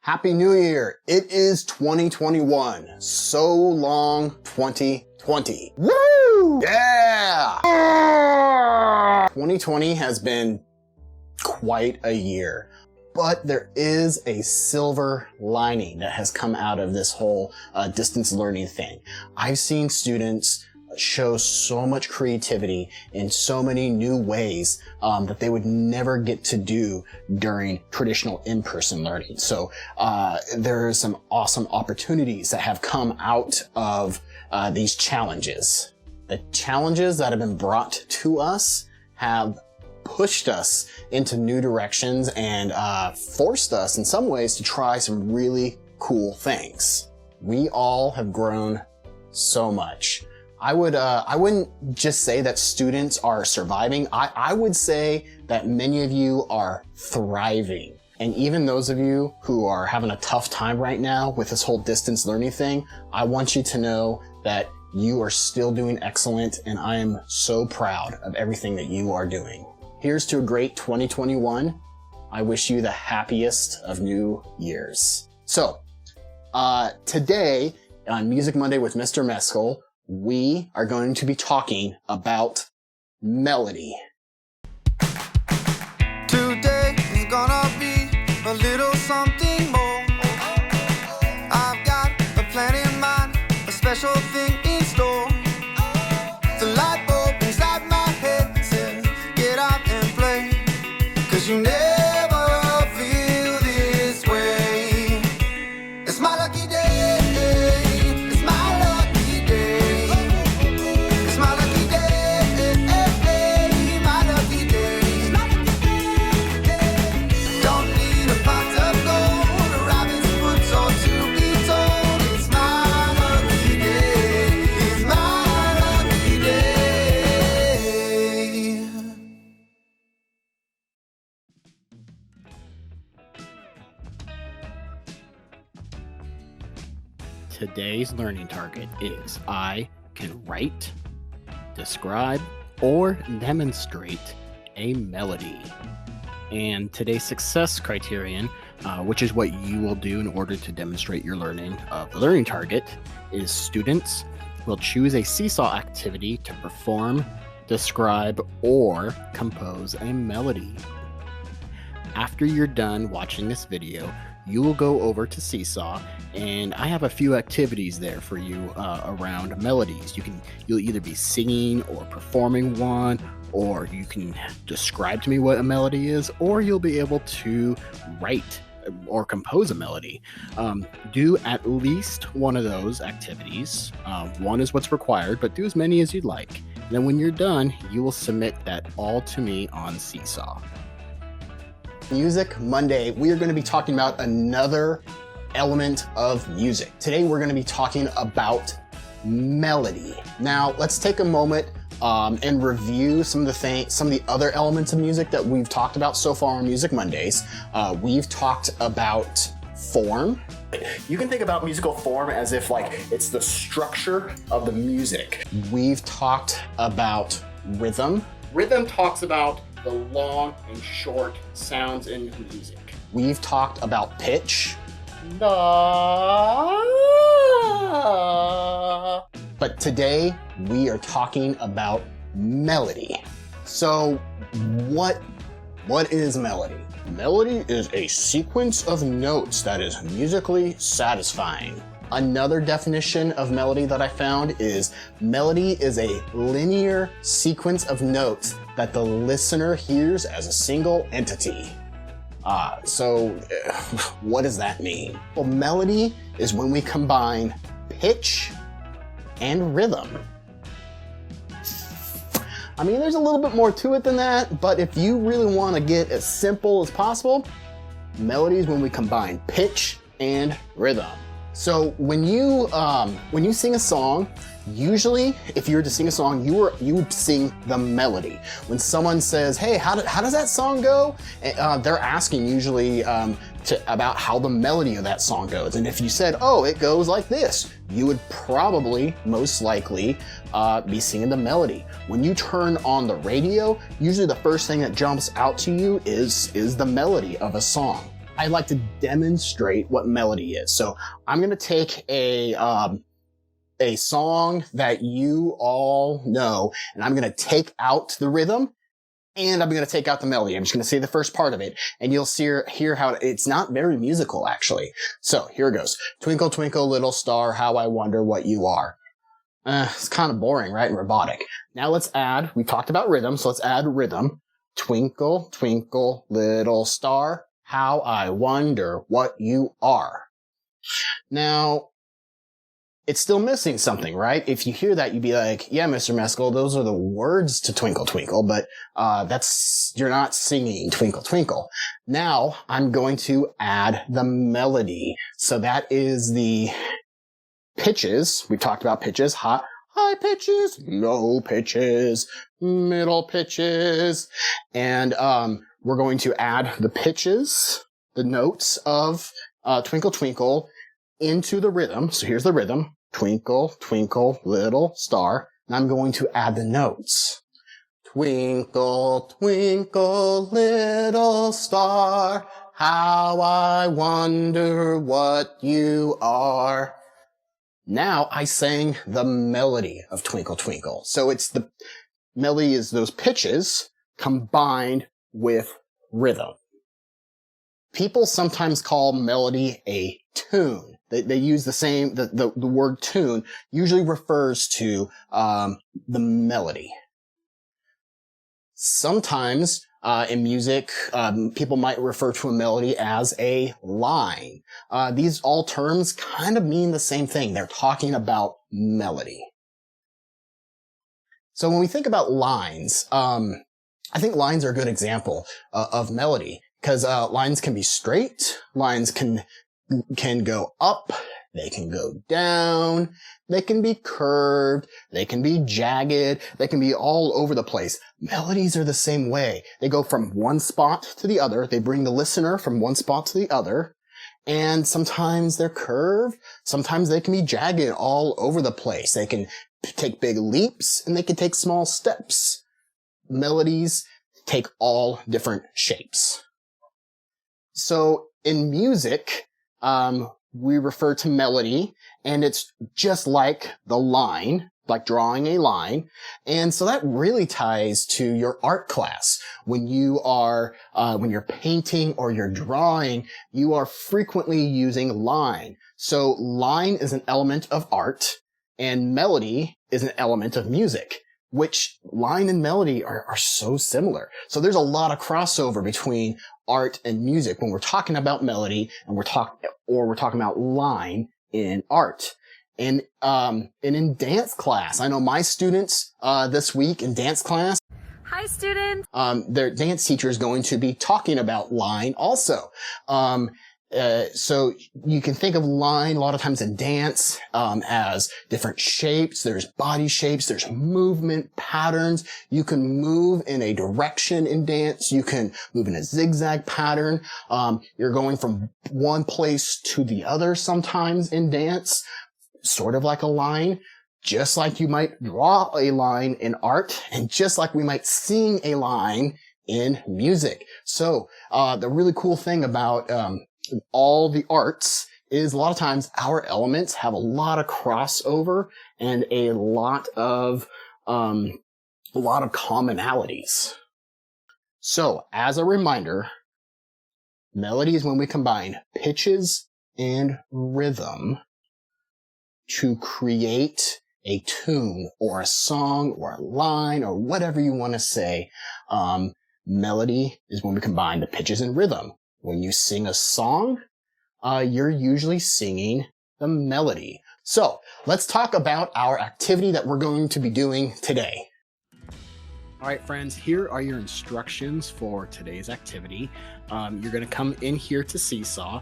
Happy New Year! It is 2021. So long 2020. Woo! Yeah! 2020 has been quite a year, but there is a silver lining that has come out of this whole distance learning thing. I've seen students show so much creativity in so many new ways that they would never get to do during traditional in-person learning. So there are some awesome opportunities that have come out of these challenges. The challenges that have been brought to us have pushed us into new directions and forced us in some ways to try some really cool things. We all have grown so much. I wouldn't just say that students are surviving. I would say that many of you are thriving. And even those of you who are having a tough time right now with this whole distance learning thing, I want you to know that you are still doing excellent, and I am so proud of everything that you are doing. Here's to a great 2021. I wish you the happiest of new years. So, today on Music Monday with Mr. Meskel, we are going to be talking about melody. Today is gonna be a little something more. I've got a plan in mind, a special thing in store. The light bulb inside my head says, get out and play, 'cause you never feel this way. It's my lucky day. It's my lucky day. It's my lucky day. My lucky day. Don't need a pot of gold, a rabbit's foot or to be told. It's my lucky day. It's my lucky day. Today's learning target is I can write, describe, or demonstrate a melody. And today's success criterion, which is what you will do in order to demonstrate your learning of the learning target, is students will choose a seesaw activity to perform, describe, or compose a melody. After you're done watching this video, you will go over to Seesaw, and I have a few activities there for you around melodies. You'll either be singing or performing one, or you can describe to me what a melody is, or you'll be able to write or compose a melody. Do at least one of those activities. One is what's required, but do as many as you'd like. And then when you're done, you will submit that all to me on Seesaw. Music Monday, we are going to be talking about another element of music. Today we're going to be talking about melody. Now let's take a moment and review some of the other elements of music that we've talked about so far on Music Mondays. We've talked about form. You can think about musical form as if like it's the structure of the music. We've talked about rhythm. Rhythm talks about the long and short sounds in music. We've talked about pitch. But today we are talking about melody. So what is melody? Melody is a sequence of notes that is musically satisfying. Another definition of melody that I found is melody is a linear sequence of notes that the listener hears as a single entity. So what does that mean? Well, melody is when we combine pitch and rhythm. I mean, there's a little bit more to it than that, but if you really want to get as simple as possible, melody is when we combine pitch and rhythm. So when you sing a song, usually if you were to sing a song, you would sing the melody. When someone says, "Hey, how does that song go?" They're asking usually about how the melody of that song goes. And if you said, "Oh, it goes like this," you would probably, most likely, be singing the melody. When you turn on the radio, usually the first thing that jumps out to you is the melody of a song. I like to demonstrate what melody is. So I'm going to take a song that you all know, and I'm going to take out the rhythm, and I'm going to take out the melody. I'm just going to say the first part of it, and you'll hear how it's not very musical, actually. So here it goes. Twinkle, twinkle, little star, how I wonder what you are. It's kind of boring, right? And robotic. Now we talked about rhythm, so let's add rhythm. Twinkle, twinkle, little star, how I wonder what you are. Now, it's still missing something, right? If you hear that, you'd be like, yeah, Mr. Meskel, those are the words to Twinkle Twinkle, but you're not singing Twinkle Twinkle. Now, I'm going to add the melody. So that is the pitches. We talked about pitches. High pitches, low pitches, middle pitches. And we're going to add the pitches, the notes of Twinkle Twinkle into the rhythm. So here's the rhythm. Twinkle, twinkle, little star. And I'm going to add the notes. Twinkle, twinkle, little star, how I wonder what you are. Now I sang the melody of Twinkle Twinkle. So it's the melody is those pitches combined with rhythm. People sometimes call melody a tune. They use the same, the word tune usually refers to the melody. Sometimes in music, people might refer to a melody as a line. These all terms kind of mean the same thing. They're talking about melody. So when we think about lines, I think lines are a good example of melody, because lines can be straight, lines can go up, they can go down, they can be curved, they can be jagged, they can be all over the place. Melodies are the same way. They go from one spot to the other, they bring the listener from one spot to the other, and sometimes they're curved, sometimes they can be jagged all over the place. They can take big leaps, and they can take small steps. Melodies take all different shapes. So in music, we refer to melody, and it's just like the line, like drawing a line. And so that really ties to your art class. When you're painting or you're drawing, you are frequently using line. So line is an element of art, and melody is an element of music, which line and melody are so similar. So there's a lot of crossover between art and music when we're talking about melody, and we're talking about line in art. And in dance class, I know my students this week in dance class. Hi, students. Their dance teacher is going to be talking about line also. So you can think of line a lot of times in dance as different shapes. There's body shapes. There's movement patterns. You can move in a direction in dance. You can move in a zigzag pattern. You're going from one place to the other sometimes in dance, sort of like a line, just like you might draw a line in art, and just like we might sing a line in music. So the really cool thing about all the arts is a lot of times our elements have a lot of crossover and a lot of commonalities. So as a reminder, melody is when we combine pitches and rhythm to create a tune or a song or a line or whatever you want to say. Melody is when we combine the pitches and rhythm. When you sing a song, you're usually singing the melody. So let's talk about our activity that we're going to be doing today. All right, friends, here are your instructions for today's activity. You're going to come in here to Seesaw,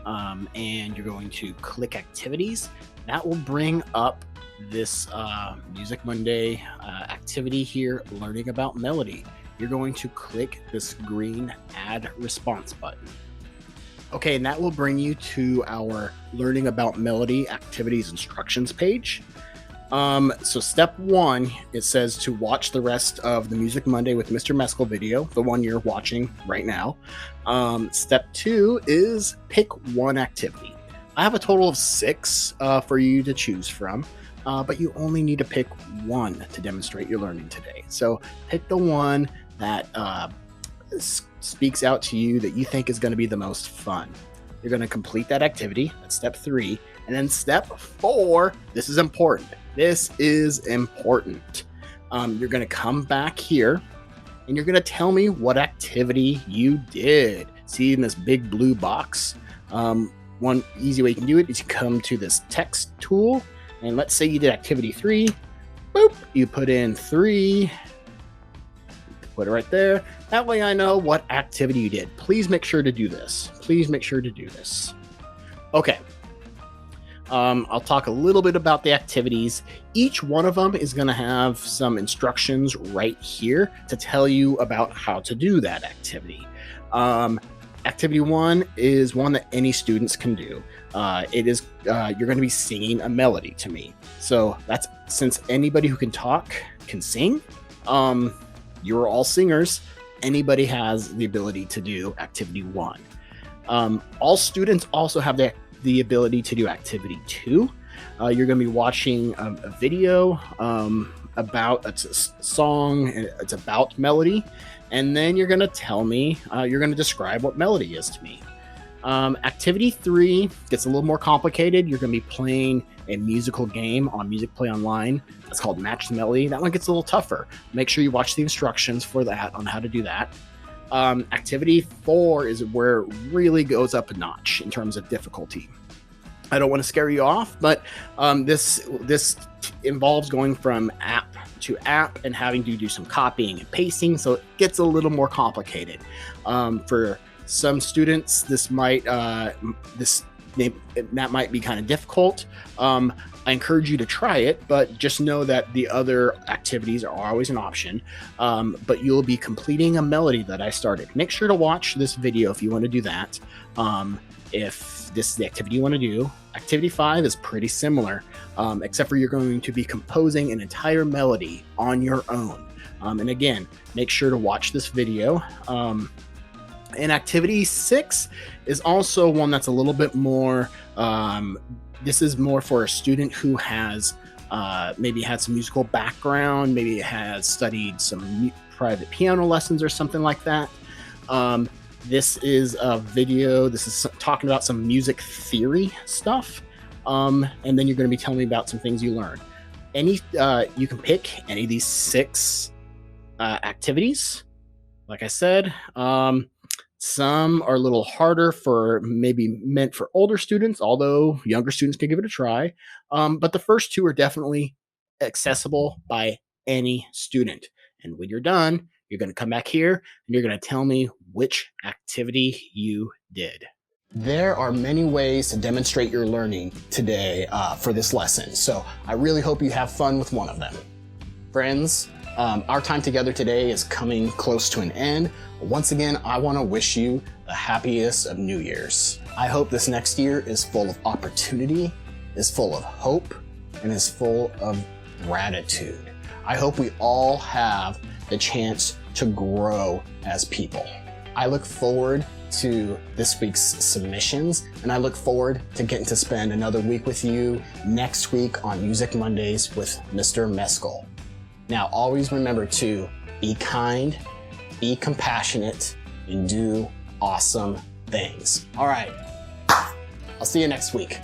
and you're going to click activities. That will bring up this Music Monday activity here, learning about melody. You're going to click this green add response button. Okay, and that will bring you to our learning about melody activities instructions page. So step 1, it says to watch the rest of the Music Monday with Mr. Meskel video, the one you're watching right now. Step 2 is pick one activity. I have a total of 6 for you to choose from, but you only need to pick one to demonstrate your learning today. So pick the one that speaks out to you that you think is going to be the most fun. You're going to complete that activity. That's step 3. And then step 4, this is important. This is important. You're going to come back here and you're going to tell me what activity you did. See in this big blue box? One easy way you can do it is you come to this text tool, and let's say you did activity 3. Boop, you put in 3. Put it right there. That way I know what activity you did. Please make sure to do this. Please make sure to do this. Okay. I'll talk a little bit about the activities. Each one of them is going to have some instructions right here to tell you about how to do that activity. Activity 1 is one that any students can do. It is you're going to be singing a melody to me. So that's, since anybody who can talk can sing, you're all singers. Anybody has the ability to do activity 1. All students also have the ability to do activity 2. You're going to be watching a video about a song. It's about melody, and then you're going to tell me, you're going to describe what melody is to me. Activity 3 gets a little more complicated. You're going to be playing a musical game on Music Play Online. It's called Match the Melody. That one gets a little tougher. Make sure you watch the instructions for that, on how to do that. Activity 4 is where it really goes up a notch in terms of difficulty. I don't want to scare you off, but this involves going from app to app and having to do some copying and pasting, so it gets a little more complicated. For some students, that might be kind of difficult. I encourage you to try it, but just know that the other activities are always an option. But you'll be completing a melody that I started. Make sure to watch this video if you want to do that. If this is the activity you want to do. Activity 5 is pretty similar, except for you're going to be composing an entire melody on your own. And again, make sure to watch this video. And activity 6 is also one that's a little bit more, this is more for a student who has maybe had some musical background, maybe has studied some private piano lessons or something like that. This is a video, this is talking about some music theory stuff. And then you're going to be telling me about some things you learned. You can pick any of these 6 activities. Like I said, some are a little harder for maybe meant for older students, although younger students can give it a try. But the first 2 are definitely accessible by any student. And when you're done, you're going to come back here and you're going to tell me which activity you did. There are many ways to demonstrate your learning today for this lesson, so I really hope you have fun with one of them. Friends, our time together today is coming close to an end. Once again, I want to wish you the happiest of New Year's. I hope this next year is full of opportunity, is full of hope, and is full of gratitude. I hope we all have the chance to grow as people. I look forward to this week's submissions, and I look forward to getting to spend another week with you next week on Music Mondays with Mr. Meskel. Now, always remember to be kind, be compassionate, and do awesome things. All right, I'll see you next week.